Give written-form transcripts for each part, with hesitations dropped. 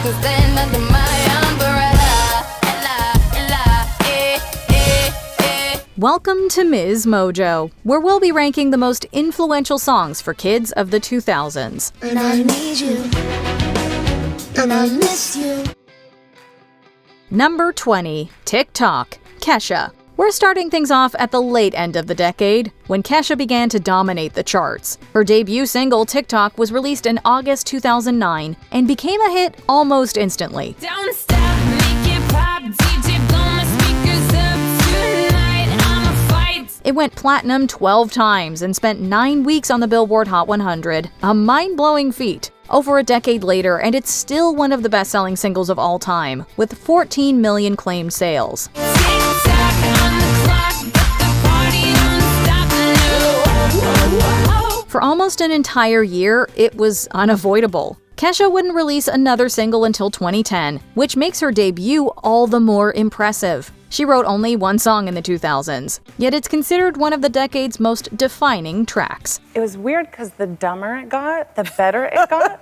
can stand under my umbrella. Welcome to MsMojo, where we'll be ranking the most influential songs for kids of the 2000s. And I need you, and I miss you. Number 20, TikTok, Kesha. We're starting things off at the late end of the decade, when Kesha began to dominate the charts. Her debut single, TikTok, was released in August 2009 and became a hit almost instantly. Don't stop, make it pop, DJ blow my speakers up tonight, I'ma fight. It went platinum 12 times and spent 9 weeks on the Billboard Hot 100, a mind-blowing feat. Over a decade later, and it's still one of the best-selling singles of all time, with 14 million claimed sales. For almost an entire year, it was unavoidable. Kesha wouldn't release another single until 2010, which makes her debut all the more impressive. She wrote only one song in the 2000s, yet it's considered one of the decade's most defining tracks. It was weird because the dumber it got, the better it got,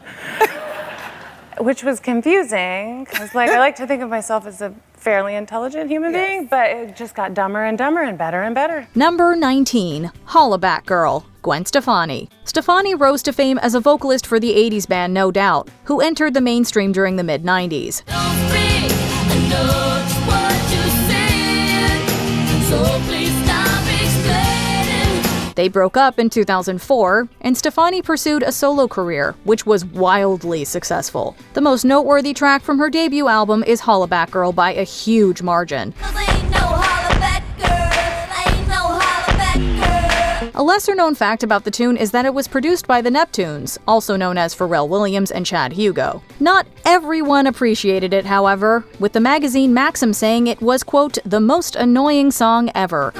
which was confusing because I like to think of myself as a fairly intelligent human being, but it just got dumber and dumber and better and better. Number 19, Holla Back Girl, Gwen Stefani. Stefani rose to fame as a vocalist for the 80s band No Doubt, who entered the mainstream during the mid-90s. They broke up in 2004, and Stefani pursued a solo career, which was wildly successful. The most noteworthy track from her debut album is Holla Back Girl by a huge margin. A lesser-known fact about the tune is that it was produced by the Neptunes, also known as Pharrell Williams and Chad Hugo. Not everyone appreciated it, however, with the magazine Maxim saying it was, quote, the most annoying song ever.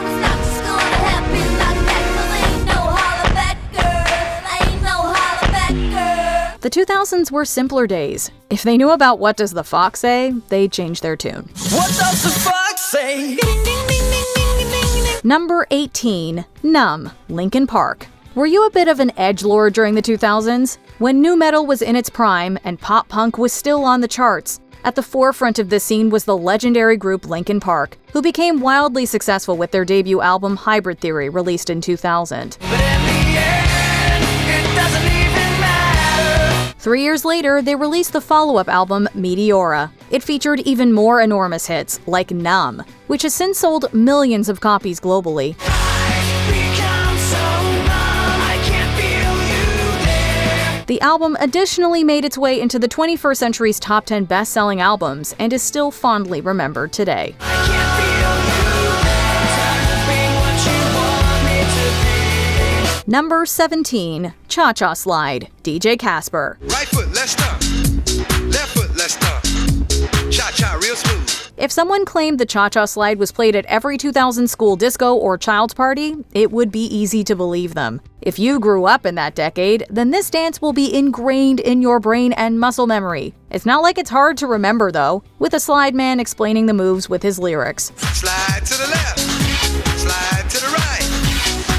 The 2000s were simpler days. If they knew about What Does the Fox Say, they'd change their tune. What does the fox say? Number 18, Numb, Linkin Park. Were you a bit of an edgelord during the 2000s? When nu metal was in its prime and pop punk was still on the charts. At the forefront of this scene was the legendary group Linkin Park, who became wildly successful with their debut album Hybrid Theory, released in 2000. But in the end, it doesn't even matter. 3 years later, they released the follow-up album, Meteora. It featured even more enormous hits, like Numb, which has since sold millions of copies globally. The album additionally made its way into the 21st century's top 10 best-selling albums and is still fondly remembered today. Number 17, Cha Cha Slide, DJ Casper. Right foot, let's stomp. Left foot, let's stomp. Cha-cha, real smooth. If someone claimed the Cha Cha Slide was played at every 2000 school disco or child's party, it would be easy to believe them. If you grew up in that decade, then this dance will be ingrained in your brain and muscle memory. It's not like it's hard to remember, though, with a slide man explaining the moves with his lyrics. Slide to the left. Slide to the right.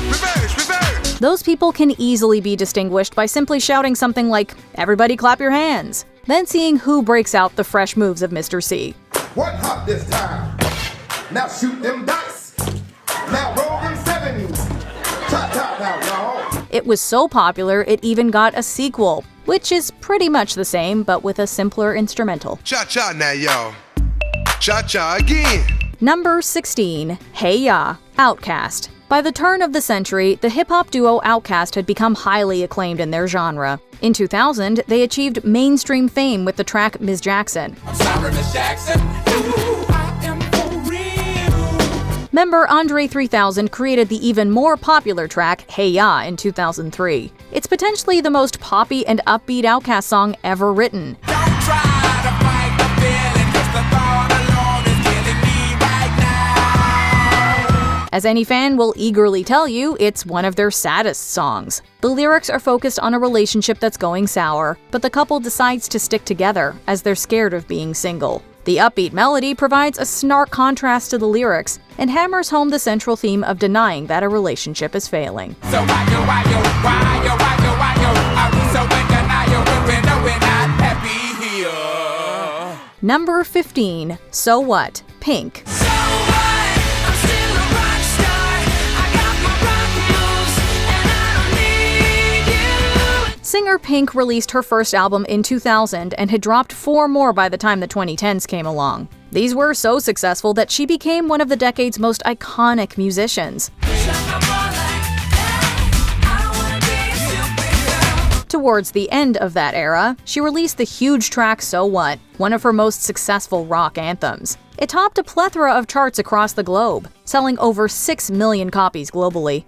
Reverse, reverse. Those people can easily be distinguished by simply shouting something like, "Everybody clap your hands," then seeing who breaks out the fresh moves of Mr. C. What hop this time? Now shoot them dice. Now roll them sevens. Cha-cha now, y'all. It was so popular, it even got a sequel, which is pretty much the same, but with a simpler instrumental. Cha-cha now, y'all. Cha-cha again. Number 16, Hey Ya, Outkast. By the turn of the century, the hip-hop duo Outkast had become highly acclaimed in their genre. In 2000, they achieved mainstream fame with the track Ms. Jackson. I'm sorry, Miss Jackson. Ooh, I am for real. Member Andre 3000 created the even more popular track Hey Ya in 2003. It's potentially the most poppy and upbeat Outkast song ever written. Don't try to fight the feeling, 'cause the thought alone is killing me right now. As any fan will eagerly tell you, it's one of their saddest songs. The lyrics are focused on a relationship that's going sour, but the couple decides to stick together as they're scared of being single. The upbeat melody provides a stark contrast to the lyrics and hammers home the central theme of denying that a relationship is failing. So why yo, are we so in denial when we know we're not happy here? Number 15, So What? Pink. So what? I'm still a rock star. I got my rock moves, and I don't need you. Singer Pink released her first album in 2000 and had dropped 4 more by the time the 2010s came along. These were so successful that she became one of the decade's most iconic musicians. Towards the end of that era, she released the huge track So What, one of her most successful rock anthems. It topped a plethora of charts across the globe, selling over 6 million copies globally.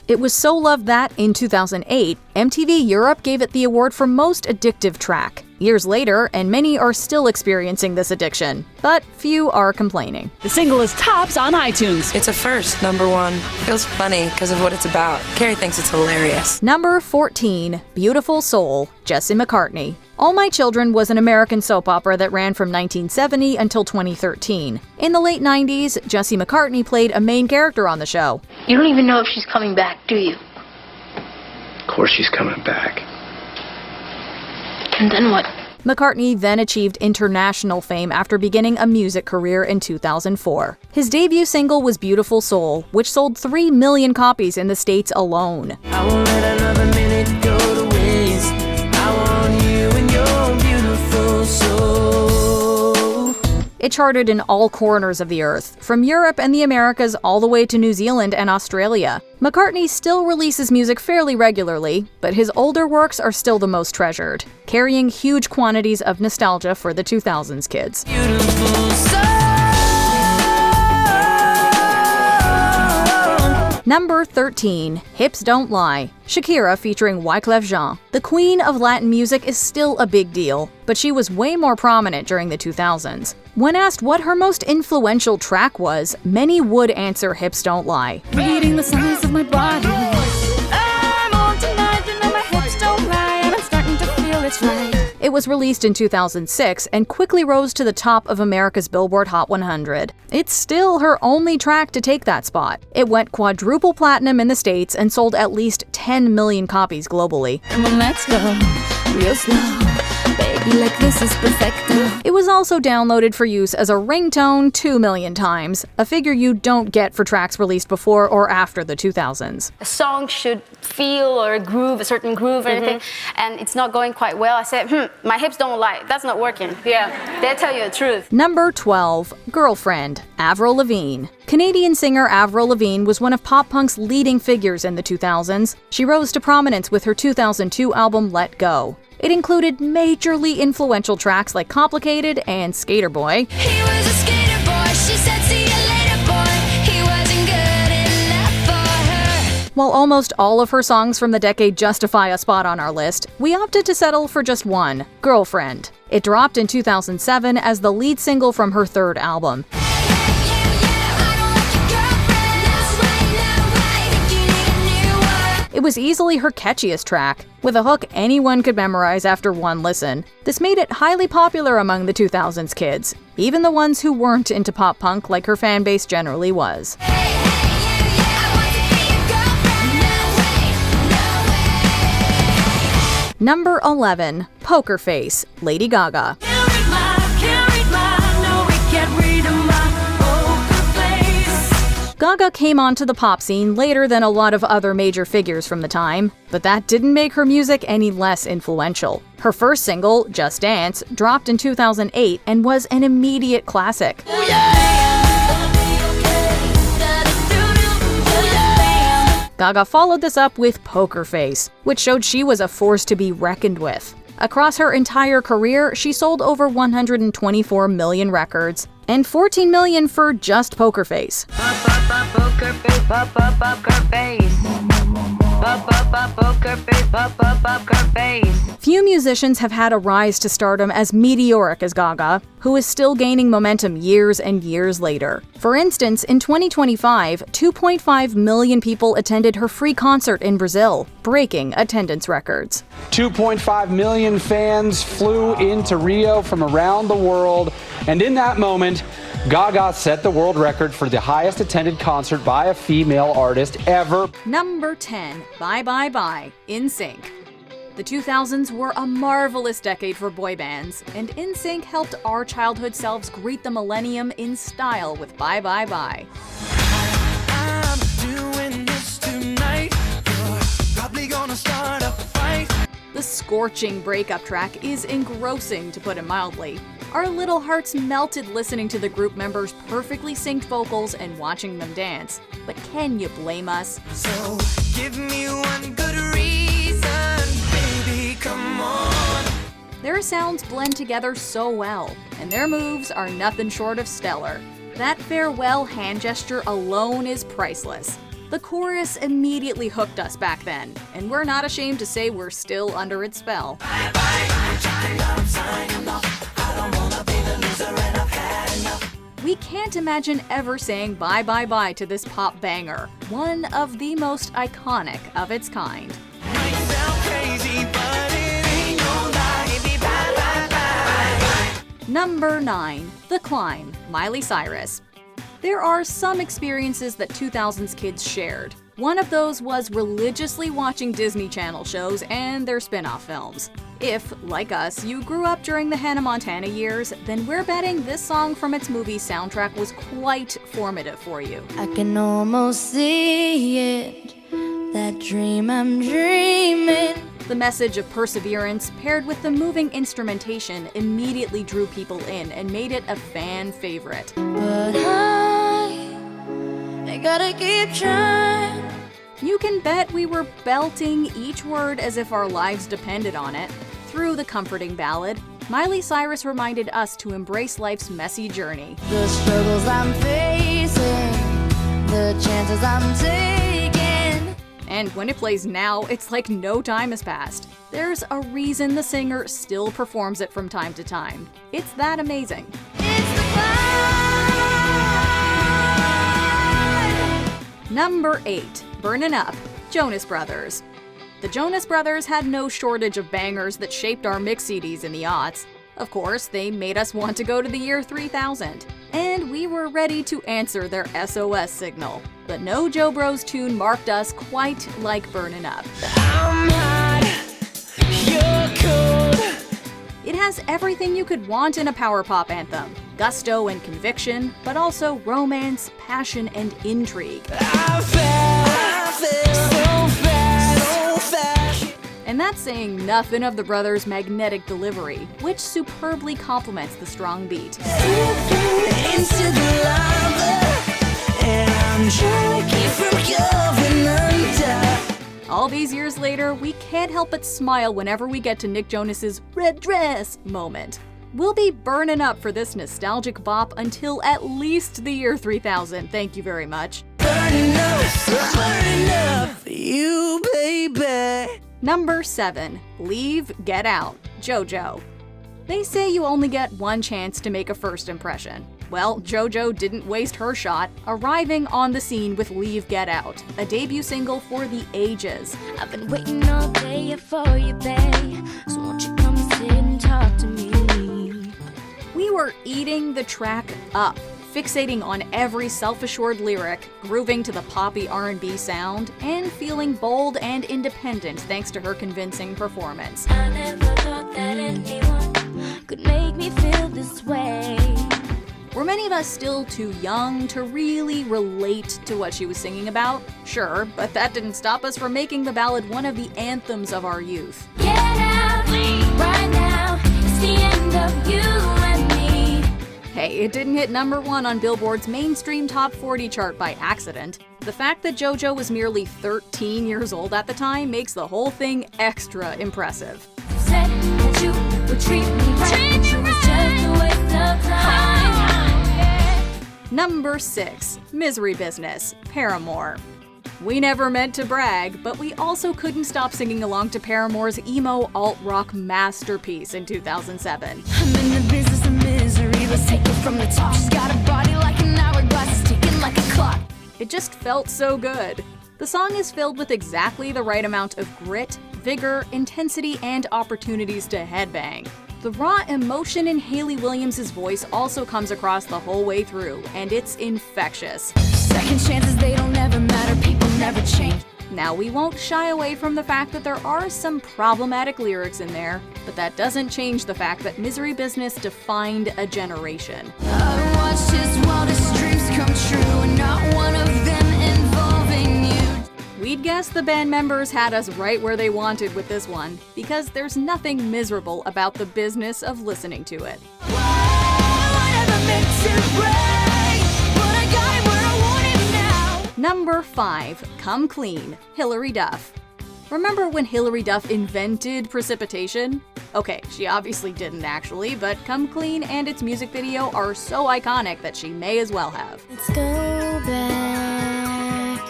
It was so loved that, in 2008, MTV Europe gave it the award for Most Addictive Track. Years later, and many are still experiencing this addiction, but few are complaining. The single is tops on iTunes. It's a first, number 1. Feels funny because of what it's about. Carrie thinks it's hilarious. Number 14, Beautiful Soul, Jesse McCartney. All My Children was an American soap opera that ran from 1970 until 2013. In the late 90s, Jesse McCartney played a main character on the show. You don't even know if she's coming back, do you? Of course she's coming back. And then what? McCartney then achieved international fame after beginning a music career in 2004. His debut single was Beautiful Soul, which sold 3 million copies in the States alone. I won't let another minute go to waste. I want you and your beautiful soul. It charted in all corners of the earth, from Europe and the Americas all the way to New Zealand and Australia. McCartney still releases music fairly regularly, but his older works are still the most treasured, carrying huge quantities of nostalgia for the 2000s kids. Beautiful soul. Number 13, Hips Don't Lie, Shakira featuring Wyclef Jean. The queen of Latin music is still a big deal, but she was way more prominent during the 2000s. When asked what her most influential track was, many would answer Hips Don't Lie. Reading the signs of my body. I'm on tonight, you know my hips don't lie, and I'm starting to feel it's right. It was released in 2006 and quickly rose to the top of America's Billboard Hot 100. It's still her only track to take that spot. It went quadruple platinum in the States and sold at least 10 million copies globally. Come on, let's go, real slow. Baby, like this is perfecto. It was also downloaded for use as a ringtone 2 million times, a figure you don't get for tracks released before or after the 2000s. A song should feel or groove, a certain groove or anything, and it's not going quite well. I said, my hips don't lie. That's not working. Yeah, they tell you the truth. Number 12, Girlfriend, Avril Lavigne. Canadian singer Avril Lavigne was one of pop-punk's leading figures in the 2000s. She rose to prominence with her 2002 album Let Go. It included majorly influential tracks like Complicated and Skater Boy. He was a skater boy, she said see you later boy. He wasn't good enough for her. While almost all of her songs from the decade justify a spot on our list, we opted to settle for just one, Girlfriend. It dropped in 2007 as the lead single from her third album. It was easily her catchiest track, with a hook anyone could memorize after one listen. This made it highly popular among the 2000s kids, even the ones who weren't into pop punk like her fan base generally was. Number 11, Poker Face, Lady Gaga. Gaga came onto the pop scene later than a lot of other major figures from the time, but that didn't make her music any less influential. Her first single, Just Dance, dropped in 2008 and was an immediate classic. Gaga followed this up with Poker Face, which showed she was a force to be reckoned with. Across her entire career, she sold over 124 million records, and 14 million for just Poker Face. Poker face, poker face. Poker face. Few musicians have had a rise to stardom as meteoric as Gaga, who is still gaining momentum years and years later. For instance, in 2025, 2.5 million people attended her free concert in Brazil, breaking attendance records. 2.5 million fans flew into Rio from around the world, and in that moment, Gaga set the world record for the highest attended concert by a female artist ever. Number 10, Bye Bye Bye, NSYNC. The 2000s were a marvelous decade for boy bands, and NSYNC helped our childhood selves greet the millennium in style with Bye Bye Bye. I'm doing this tonight. You're probably gonna start a fight. The scorching breakup track is engrossing, to put it mildly. Our little hearts melted listening to the group members' perfectly synced vocals and watching them dance. But can you blame us? So give me one good reason, baby, come on. Their sounds blend together so well, and their moves are nothing short of stellar. That farewell hand gesture alone is priceless. The chorus immediately hooked us back then, and we're not ashamed to say we're still under its spell. Bye bye, I'm trying, I'm signing off. I don't wanna be the loser and I've had enough. We can't imagine ever saying bye bye bye to this pop banger, one of the most iconic of its kind. Might sound crazy, but it ain't no lie. Baby, bye bye bye. Number 9, The Climb, Miley Cyrus. There are some experiences that 2000s kids shared. One of those was religiously watching Disney Channel shows and their spin-off films. If, like us, you grew up during the Hannah Montana years, then we're betting this song from its movie soundtrack was quite formative for you. I can almost see it, that dream I'm dreaming. The message of perseverance paired with the moving instrumentation immediately drew people in and made it a fan favorite. But I gotta keep trying. You can bet we were belting each word as if our lives depended on it. Through the comforting ballad, Miley Cyrus reminded us to embrace life's messy journey. The struggles I'm facing, the chances I'm taking. And when it plays now, it's like no time has passed. There's a reason the singer still performs it from time to time. It's that amazing. It's the climb. Number 8, Burnin' Up, Jonas Brothers. The Jonas Brothers had no shortage of bangers that shaped our mix CDs in the aughts. Of course, they made us want to go to the year 3000, and we were ready to answer their SOS signal. But no Joe Bros tune marked us quite like Burnin' Up. I'm hot, you're cold. It has everything you could want in a power pop anthem. Gusto and conviction, but also romance, passion, and intrigue. I fell so fast, so fast. And that's saying nothing of the brothers' magnetic delivery, which superbly complements the strong beat. Into the lava, and I'm trying to keep from going under. All these years later, we can't help but smile whenever we get to Nick Jonas's red dress moment. We'll be burning up for this nostalgic bop until at least the year 3000, thank you very much. Burning up for you, baby. Number 7, Leave, Get Out, JoJo. They say you only get one chance to make a first impression. Well, JoJo didn't waste her shot, arriving on the scene with Leave, Get Out, a debut single for the ages. I've been waiting all day for you, babe. So won't you come sit and talk to me? We were eating the track up, fixating on every self-assured lyric, grooving to the poppy R&B sound, and feeling bold and independent thanks to her convincing performance. I never thought that anyone could make me feel this way. Were many of us still too young to really relate to what she was singing about? Sure, but that didn't stop us from making the ballad one of the anthems of our youth. Get out right now. It's the end of you and me. Hey, it didn't hit number 1 on Billboard's mainstream top 40 chart by accident. The fact that JoJo was merely 13 years old at the time makes the whole thing extra impressive. Said that you would treat me right. It was just a waste of time. Number 6, Misery Business, Paramore. We never meant to brag, but we also couldn't stop singing along to Paramore's emo alt-rock masterpiece in 2007. I'm in the business of misery. Let's take it from the top. She's got a body like an hourglass, it's ticking like a clock. It just felt so good. The song is filled with exactly the right amount of grit, vigor, intensity, and opportunities to headbang. The raw emotion in Hayley Williams' voice also comes across the whole way through, and it's infectious. Second chances, they don't ever matter, people never change. Now, we won't shy away from the fact that there are some problematic lyrics in there, but that doesn't change the fact that Misery Business defined a generation. I watched his wildest dreams come true, and not one of them involving you. We'd guess the band members had us right where they wanted with this one, because there's nothing miserable about the business of listening to it. Number 5, Come Clean, Hilary Duff. Remember when Hilary Duff invented precipitation? Okay, she obviously didn't actually, but Come Clean and its music video are so iconic that she may as well have. Let's go back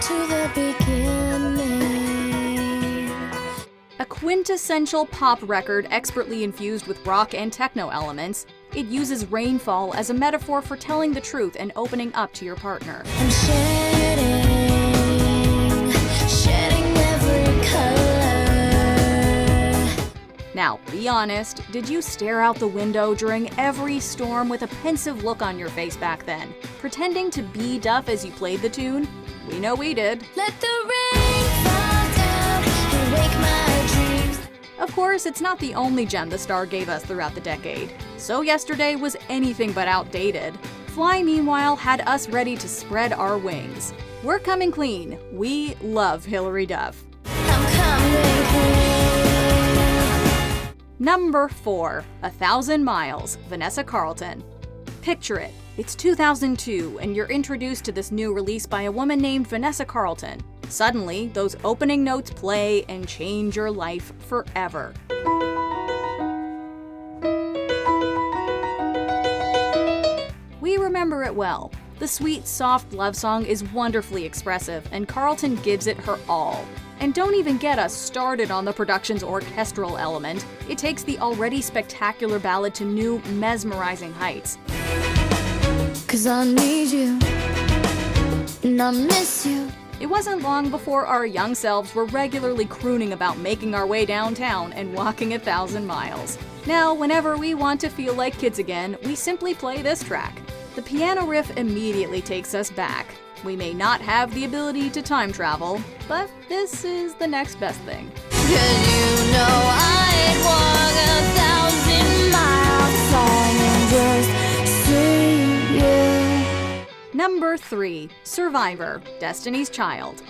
to the beginning. A quintessential pop record expertly infused with rock and techno elements, it uses rainfall as a metaphor for telling the truth and opening up to your partner. I'm shedding every color. Now, be honest, did you stare out the window during every storm with a pensive look on your face back then, pretending to be Duff as you played the tune? We know we did. Let the rain fall down and wake my dreams. Of course, it's not the only gem the star gave us throughout the decade. So Yesterday was anything but outdated. Fly, meanwhile, had us ready to spread our wings. We're coming clean. We love Hilary Duff. I'm coming clean. Number 4, 1,000 Miles, Vanessa Carlton. Picture it. It's 2002, and you're introduced to this new release by a woman named Vanessa Carlton. Suddenly, those opening notes play and change your life forever. We remember it well. The sweet, soft love song is wonderfully expressive, and Carlton gives it her all. And don't even get us started on the production's orchestral element. It takes the already spectacular ballad to new, mesmerizing heights. 'Cause I need you, and I miss you. It wasn't long before our young selves were regularly crooning about making our way downtown and walking 1,000 miles. Now, whenever we want to feel like kids again, we simply play this track. The piano riff immediately takes us back. We may not have the ability to time travel, but this is the next best thing. 'Cause you know I'd walk 1,000 miles and just see you. Number 3, Survivor, Destiny's Child.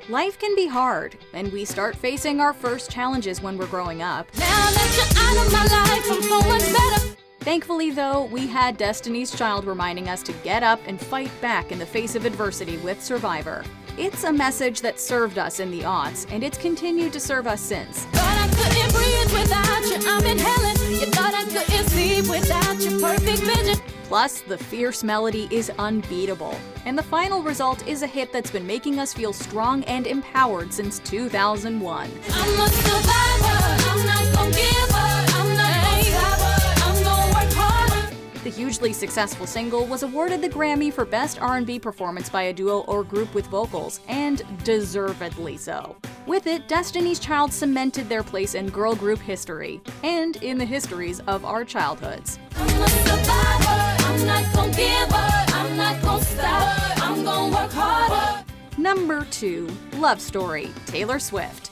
Life can be hard, and we start facing our first challenges when we're growing up. Now that you're out of my life, I'm so much better. Thankfully, though, we had Destiny's Child reminding us to get up and fight back in the face of adversity with Survivor. It's a message that served us in the aughts, and it's continued to serve us since. Thought I couldn't breathe without you, I'm in heaven. You thought I couldn't sleep without your perfect vision. Plus, the fierce melody is unbeatable. And the final result is a hit that's been making us feel strong and empowered since 2001. I'm a survivor, I'm not gonna give up, I'm not gonna stop, I'm gonna work harder. The hugely successful single was awarded the Grammy for Best R&B Performance by a Duo or Group with Vocals, and deservedly so. With it, Destiny's Child cemented their place in girl group history, and in the histories of our childhoods. I'm a survivor, I'm not gonna give up, I'm not gonna stop, I'm gonna work harder. Number 2, Love Story, Taylor Swift.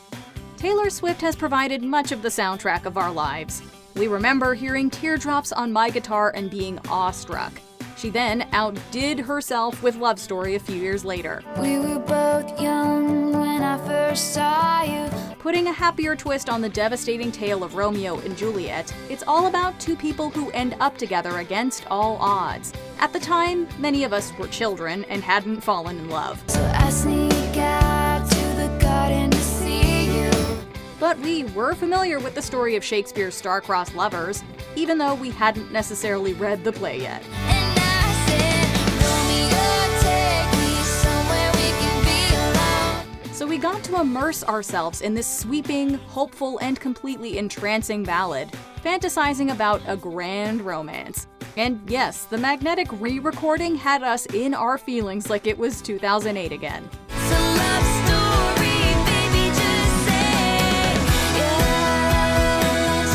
Taylor Swift has provided much of the soundtrack of our lives. We remember hearing Teardrops on My Guitar and being awestruck. She then outdid herself with Love Story a few years later. We were both young when I first saw you. Putting a happier twist on the devastating tale of Romeo and Juliet, it's all about two people who end up together against all odds. At the time, many of us were children and hadn't fallen in love. So I sneak out to the garden to see you. But we were familiar with the story of Shakespeare's star-crossed lovers, even though we hadn't necessarily read the play yet. And I said, Romeo, take me somewhere we can be alone. So we got to immerse ourselves in this sweeping, hopeful, and completely entrancing ballad, fantasizing about a grand romance. And yes, the magnetic re-recording had us in our feelings like it was 2008 again. It's a love story, baby, just say yes.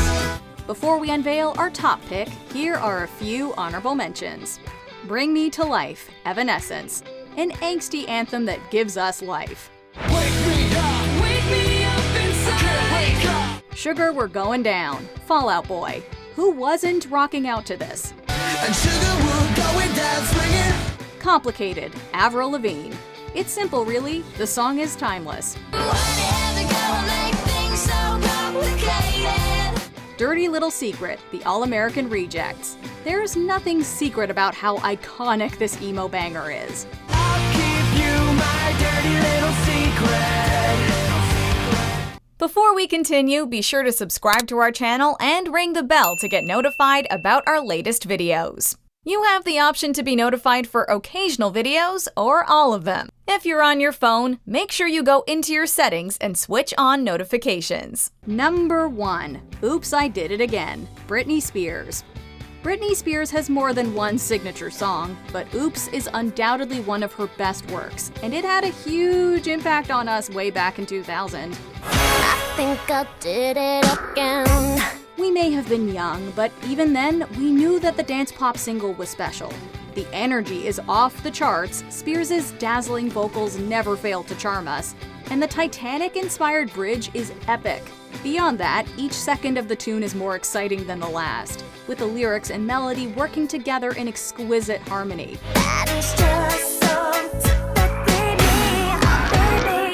Before unveil our top pick, here are a few honorable mentions. Bring Me to Life, Evanescence, an angsty anthem that gives us life. Wake me up inside. Sugar We're Going Down, Fall Out Boy. Who wasn't rocking out to this? And sugar, we're going down swinging. Complicated, Avril Lavigne. It's simple, really. The song is timeless. Dirty Little Secret, the All-American Rejects. There's nothing secret about how iconic this emo banger is. I'll keep you my dirty little secret. Before we continue, be sure to subscribe to our channel and ring the bell to get notified about our latest videos. You have the option to be notified for occasional videos or all of them. If you're on your phone, make sure you go into your settings and switch on notifications. Number 1. Oops, I Did It Again, Britney Spears. Britney Spears has more than one signature song, but Oops is undoubtedly one of her best works, and it had a huge impact on us way back in 2000. I think I did it again. We may have been young, but even then, we knew that the dance pop single was special. The energy is off the charts, Spears' dazzling vocals never fail to charm us, and the Titanic-inspired bridge is epic. Beyond that, each second of the tune is more exciting than the last, with the lyrics and melody working together in exquisite harmony. That is just so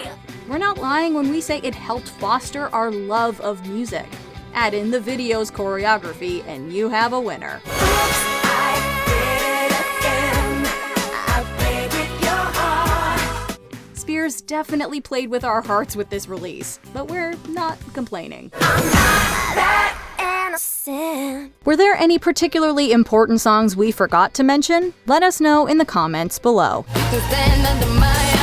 baby. We're not lying when we say it helped foster our love of music. Add in the video's choreography, and you have a winner. Spears definitely played with our hearts with this release, but we're not complaining. Were there any particularly important songs we forgot to mention? Let us know in the comments below. Stand under my